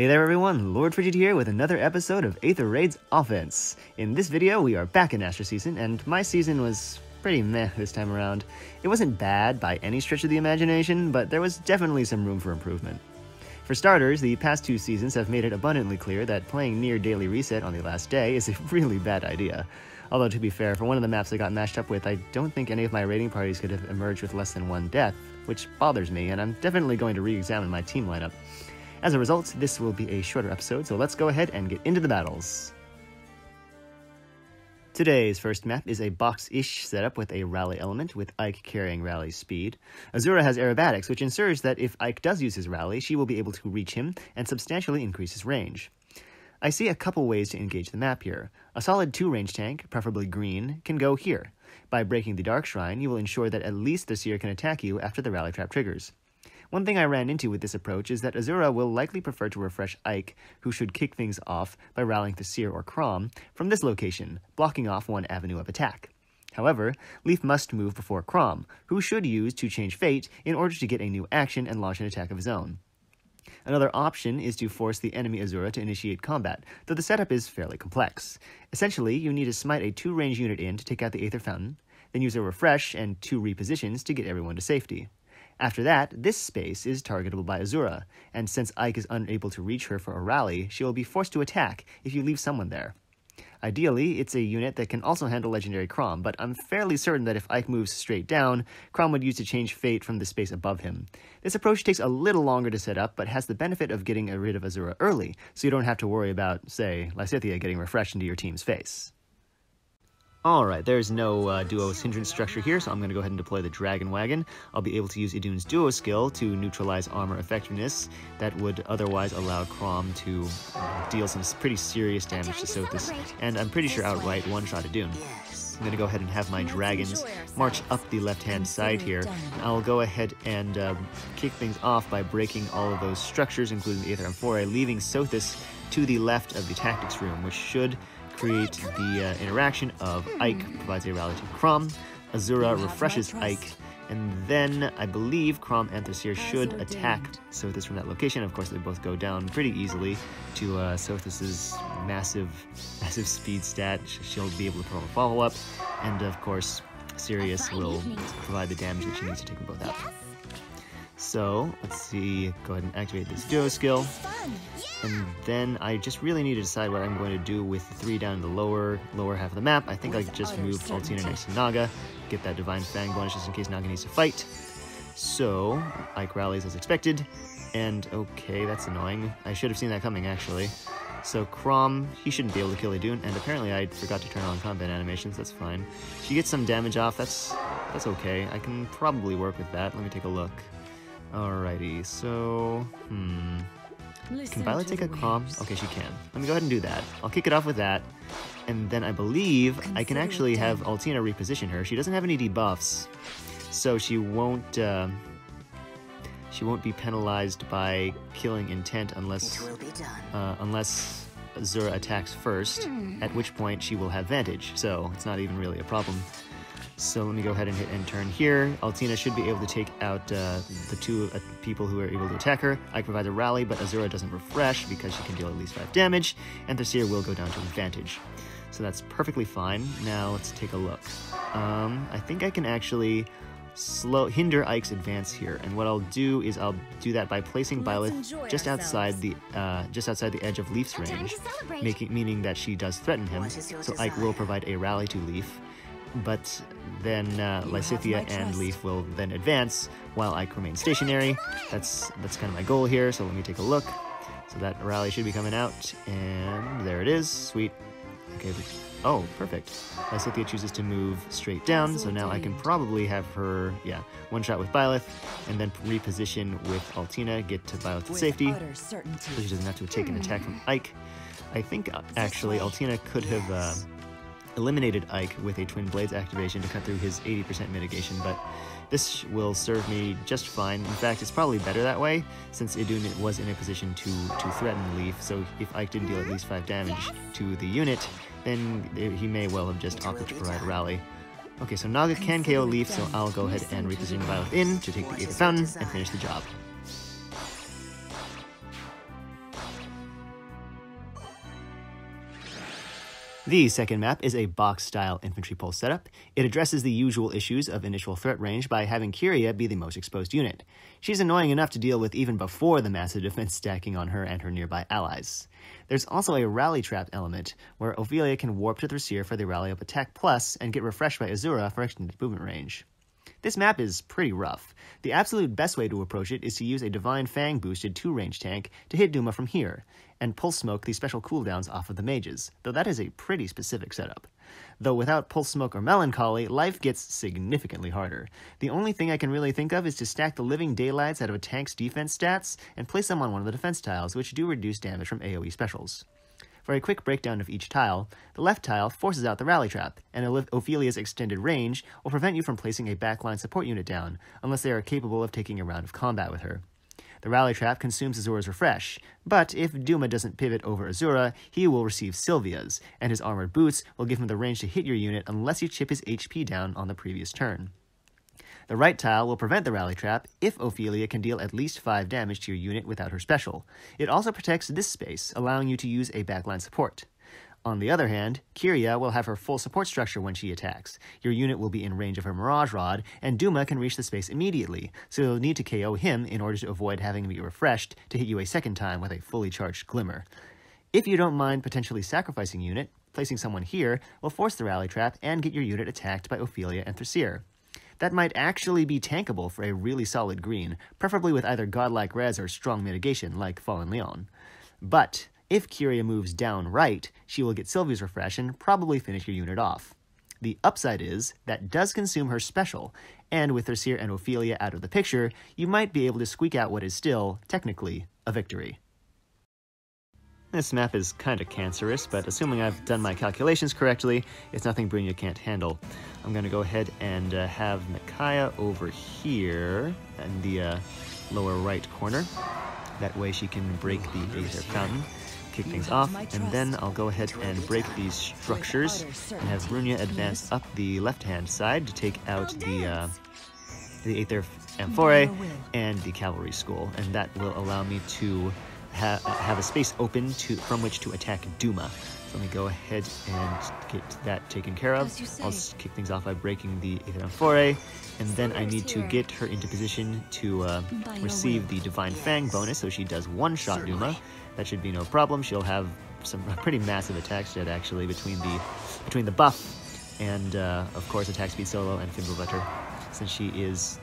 Hey there everyone, Lord Frigid here with another episode of Aether Raids Offense. In this video, we are back in Astra Season, and my season was pretty meh this time around. It wasn't bad by any stretch of the imagination, but there was definitely some room for improvement. For starters, the past two seasons have made it abundantly clear that playing near daily reset on the last day is a really bad idea. Although to be fair, for one of the maps I got matched up with, I don't think any of my raiding parties could have emerged with less than one death, which bothers me, and I'm definitely going to re-examine my team lineup. As a result, this will be a shorter episode, so let's go ahead and get into the battles. Today's first map is a box-ish setup with a rally element, with Ike carrying rally speed. Azura has aerobatics, which ensures that if Ike does use his rally, she will be able to reach him and substantially increase his range. I see a couple ways to engage the map here. A solid 2-range tank, preferably green, can go here. By breaking the Dark Shrine, you will ensure that at least the Seer can attack you after the rally trap triggers. One thing I ran into with this approach is that Azura will likely prefer to refresh Ike, who should kick things off by rallying the Seer or Crom from this location, blocking off one avenue of attack. However, Leaf must move before Crom, who should use to change fate in order to get a new action and launch an attack of his own. Another option is to force the enemy Azura to initiate combat, though the setup is fairly complex. Essentially, you need to smite a 2-range unit in to take out the Aether Fountain, then use a refresh and 2 repositions to get everyone to safety. After that, this space is targetable by Azura, and since Ike is unable to reach her for a rally, she will be forced to attack if you leave someone there. Ideally, it's a unit that can also handle Legendary Crom, but I'm fairly certain that if Ike moves straight down, Crom would use to change fate from the space above him. This approach takes a little longer to set up, but has the benefit of getting rid of Azura early, so you don't have to worry about, say, Lysithea getting refreshed into your team's face. Alright, there's no duo hindrance structure here, so I'm going to go ahead and deploy the Dragon Wagon. I'll be able to use Idun's duo skill to neutralize armor effectiveness that would otherwise allow Crom to deal some pretty serious damage to Sothis, and I'm pretty sure outright one-shot Idun. I'm going to go ahead and have my dragons march up the left-hand side here. I'll go ahead and kick things off by breaking all of those structures, including the Aether Amphora, leaving Sothis to the left of the tactics room, which should create the interaction of Ike provides a rally to Crom, Azura refreshes Ike, and then I believe Crom and the Seer should attack Sothis from that location. Of course, they both go down pretty easily to Sothis's massive speed stat. She'll be able to perform a follow-up, and of course, Sirius will provide the damage that she needs to take them both out. So, let's see, go ahead and activate this duo skill, and then I just really need to decide what I'm going to do with the 3 down in the lower half of the map. I think I just moved Altina next to Naga, get that Divine Fang bonus just in case Naga needs to fight. So, Ike rallies as expected, and okay, that's annoying. I should have seen that coming, actually. So Crom, he shouldn't be able to kill Idun, and apparently I forgot to turn on combat animations, that's fine. She gets some damage off, that's okay. I can probably work with that. Let me take a look. Alrighty, so, can Violet take a Crom? Okay, she can. Let me go ahead and do that. I'll kick it off with that, and then I believe I can actually have Altina reposition her. She doesn't have any debuffs, so she won't be penalized by killing intent unless Azura attacks first, at which point she will have Vantage, so it's not even really a problem. So let me go ahead and hit end turn here. Altina should be able to take out the 2 people who are able to attack her. I provide a rally, but Azura doesn't refresh because she can deal at least 5 damage, and the Seer will go down to advantage. So that's perfectly fine. Now let's take a look. I think I can actually hinder Ike's advance here, and what I'll do is I'll do that by placing Byleth just outside the edge of Leaf's range, meaning that she does threaten him. So Ike will provide a rally to Leaf. But then Lysithea and Leaf will then advance while Ike remains stationary. That's kind of my goal here, so let me take a look. So that rally should be coming out, and there it is. Sweet. Okay. Oh, perfect. Lysithea chooses to move straight down, so now I can probably have her, one-shot with Byleth, and then reposition with Altina, get to Byleth's safety, so she doesn't have to take an attack from Ike. I think, actually, Altina could have eliminated Ike with a Twin Blades activation to cut through his 80% mitigation, but this will serve me just fine. In fact, it's probably better that way, since Idun was in a position to threaten Leaf, so if Ike didn't deal at least 5 damage to the unit, then he may well have just opted to provide a rally. Okay, so Naga can KO Leaf, so I'll go ahead and reposition Violet in to take the Aether Fountain and finish the job. The second map is a box-style Infantry Pulse setup. It addresses the usual issues of initial threat range by having Kyria be the most exposed unit. She's annoying enough to deal with even before the massive defense stacking on her and her nearby allies. There's also a rally trap element, where Ophelia can warp to Thrasir for the rally up attack plus and get refreshed by Azura for extended movement range. This map is pretty rough. The absolute best way to approach it is to use a Divine Fang boosted 2-range tank to hit Duma from here, and Pulse Smoke the special cooldowns off of the mages, though that is a pretty specific setup. Though without Pulse Smoke or Melancholy, life gets significantly harder. The only thing I can really think of is to stack the living daylights out of a tank's defense stats and place them on one of the defense tiles, which do reduce damage from AoE specials. For a quick breakdown of each tile, the left tile forces out the rally trap, and Ophelia's extended range will prevent you from placing a backline support unit down, unless they are capable of taking a round of combat with her. The rally trap consumes Azura's refresh, but if Duma doesn't pivot over Azura, he will receive Sylvia's, and his armored boots will give him the range to hit your unit unless you chip his HP down on the previous turn. The right tile will prevent the rally trap if Ophelia can deal at least 5 damage to your unit without her special. It also protects this space, allowing you to use a backline support. On the other hand, Kyria will have her full support structure when she attacks. Your unit will be in range of her Mirage Rod, and Duma can reach the space immediately, so you'll need to KO him in order to avoid having him be refreshed to hit you a second time with a fully charged Glimmer. If you don't mind potentially sacrificing a unit, placing someone here will force the rally trap and get your unit attacked by Ophelia and Thrasir. That might actually be tankable for a really solid green, preferably with either godlike res or strong mitigation like Fallen Leon. But if Kyria moves down right, she will get Sylvia's refresh and probably finish your unit off. The upside is that does consume her special, and with Thrasir and Ophelia out of the picture, you might be able to squeak out what is still, technically, a victory. This map is kinda cancerous, but assuming I've done my calculations correctly, it's nothing Brynja can't handle. I'm gonna go ahead and have Micaiah over here in the lower right corner. That way she can break the Aether Fountain, kick things off, and then I'll go ahead and break these structures and have Brynja advance up the left-hand side to take out the Aether Amphore and the Cavalry School, and that will allow me to have a space open from which to attack Duma. So let me go ahead and get that taken care of. I'll kick things off by breaking the Aether Amphore, and then I need to get her into position to receive the Divine Fang bonus, so she does one-shot Duma. That should be no problem. She'll have some pretty massive attack stat actually between the buff and of course attack speed solo and Fimbul Vetter, since she is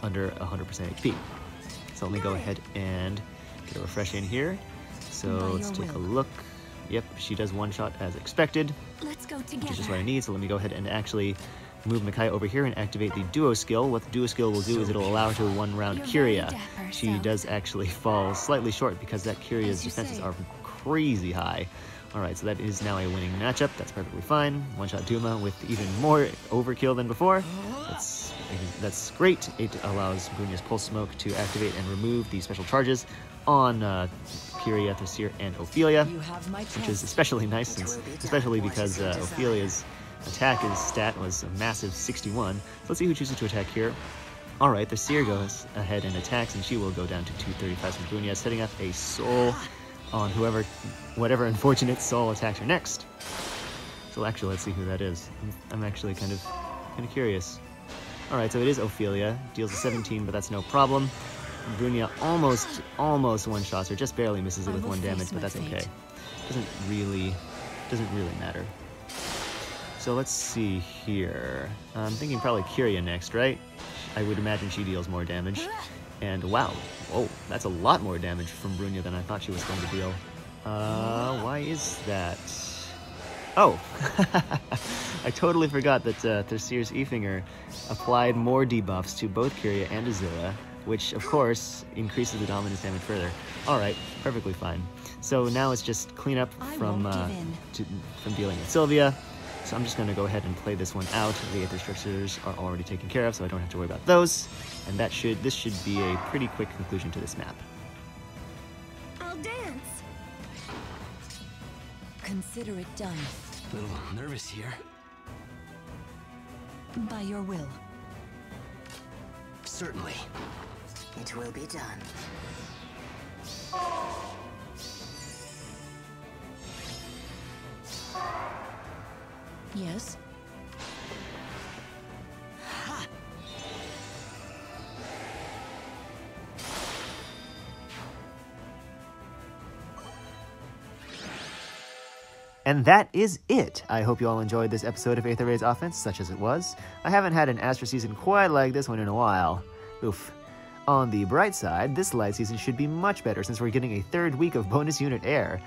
under 100% HP. So let me go ahead and get a refresh in here. So let's take a look. Yep, she does one shot as expected, Let's go together. which is just what I need. So let me go ahead and actually move Micaiah over here and activate the duo skill. What the duo skill will do is it'll allow her to one-round Kyria. She does actually fall slightly short because that Kyria's defenses are crazy high. Alright, so that is now a winning matchup. That's perfectly fine. One-shot Duma with even more overkill than before. That's great. It allows Brynja's Pulse Smoke to activate and remove the special charges on Kyria, Thrasir, and Ophelia, which is especially nice, especially because Ophelia's attack stat was a massive 61. So let's see who chooses to attack here. Alright, Thrasir goes ahead and attacks, and she will go down to 235 from Brynja, setting up a soul on whatever unfortunate soul attacks her next. So actually, let's see who that is. I'm actually kind of curious. Alright, so it is Ophelia. Deals a 17, but that's no problem. Brynja almost one-shots her, just barely misses it with 1 damage, but that's okay. Doesn't really matter. So let's see here. I'm thinking probably Kyria next, right? I would imagine she deals more damage. And wow, whoa, that's a lot more damage from Brynja than I thought she was going to deal. Why is that? Oh, I totally forgot that Thrasir's Efinger applied more debuffs to both Kyria and Azura, which of course increases the dominance damage further. Alright, perfectly fine. So now it's just clean up from dealing with Sylvia. So I'm just going to go ahead and play this one out. The Aether structures are already taken care of, so I don't have to worry about those. And this should be a pretty quick conclusion to this map. I'll dance. Consider it done. A little nervous here. By your will. Certainly. It will be done. Yes? And that is it. I hope you all enjoyed this episode of Aether Raids Offense, such as it was. I haven't had an Astra season quite like this one in a while. Oof. On the bright side, this light season should be much better since we're getting a third week of bonus unit air.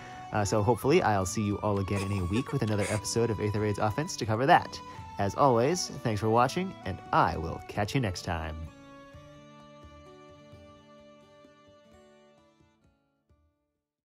So hopefully I'll see you all again in a week with another episode of Aether Raids Offense to cover that. As always, thanks for watching, and I will catch you next time.